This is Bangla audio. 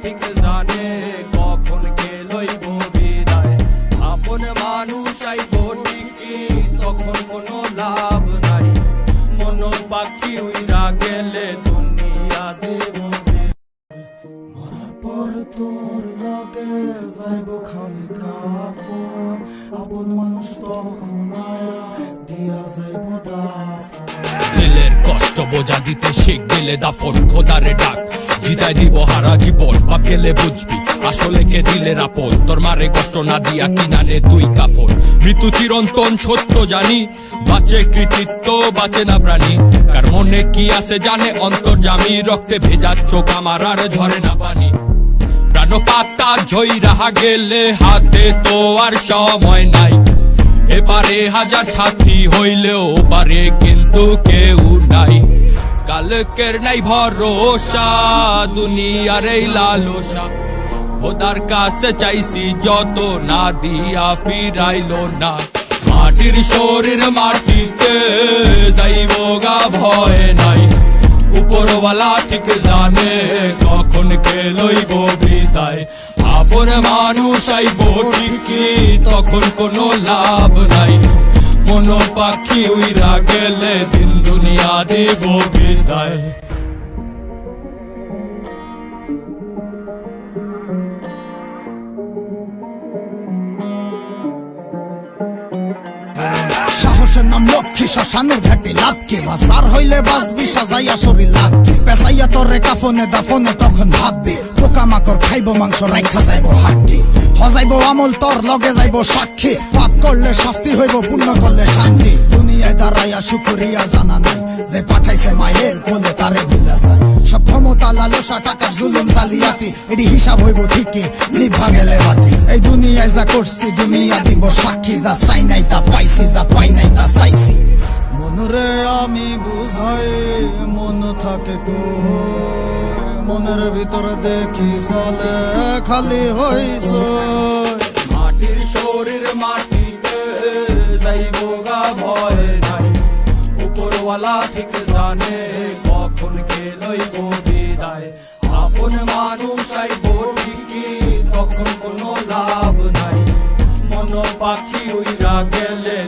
ঠিক জানে কখন কে লইব বিদায়। আপন মানুষ আইব ঠিকই তখন কোনো লাভ নাই, মন পাখি উইরা গেলে দুনিয়া দেব। মরার পর তোর লাগে যাইব খালি কাফন, আপন মানুষ তখন আয়া দিয়া যাইব দাফন। দিলের কষ্ট বোঝা দিতে শিখ দিলে দাফন, খোদারে ডাক জিতাই দিব হারা জীবন। বাপ গেলে বুঝবি আসলে কে দিলের আপন, তোর মারে কষ্ট না দিয়া কিনারে তুই কাফন। মৃত্যু চিরন্তন সত্য জানি, বাঁচে কৃতিত্ব বাঁচে না প্রাণী। কার মনে কি আছে জানে অন্তর্যামী, রক্তে ভেজা চোখ আমার আর ঝরে না পানি। প্রাণ পাতা ঝই রাহা গেলে হাতে তো আর সময় নাই, এবারে হাজার সাথী হইলেও পারে কিন্তু কেউ নাই। কালকের নাই ভরসা দুনিয়ার এই লালসা, খোদার কাছে চাইছি যত না দিয়া ফিরাইলো না। মাটির শরীর মাটিতে যাইব গা ভয় নাই, উপরওয়ালা ঠিক জানে কখন কে লইব বিদায়। আপন মানুষ আইব ঠিকই তখন কোনো লাভ নাই, মন পাখি উইরা গেলে দিন দুনিয়া দেব বিদায়। সাহসের নাম লক্ষ্মী, শ্মশানের ঘাটে লাভকে বাজার হইলে বাঁচবি সাজাইয়া শরীর লাভকে। পেঁচাইয়া তোরে কাফনে দাফনে তখন ভাববে, পোকামাকড় খাইব মাংস রাইখা যাইব হাড্ডি। হজাইব আমল তোর লগে যাইব সাক্ষী, পাপ করলে শাস্তি হইব পুণ্য করলে শান্তি। দুনিয়ায় দাঁড়াইয়া শুকরিয়া জানা নাই, যে পাঠাইছে মায়ের বলে তারে ভুলা যায়। সব ক্ষমতা লালসা টাকার জুলুম জালিয়াতি, এটি হিসাব হইব ঠিকই নিভা গেলে বাতি। এই দুনিয়ায় যা করছি দুনিয়া দিব সাক্ষী, যা চাই নাই তা পাইছি, যা পাই নাই তা চাইছি। মনরে আমি বুঝাই মন থাকে কই, মনের ভিতরে দেখি চলে খালি হইছ। মাটির শরীর মাটিতে যাইব গা ভয় নাই, উপরওয়ালা ঠিক জানে কখন কে লইব বিদায়। আপন মানুষ আইব ঠিকই তখন কোনো লাভ নাই, মন পাখি উইরা গেলে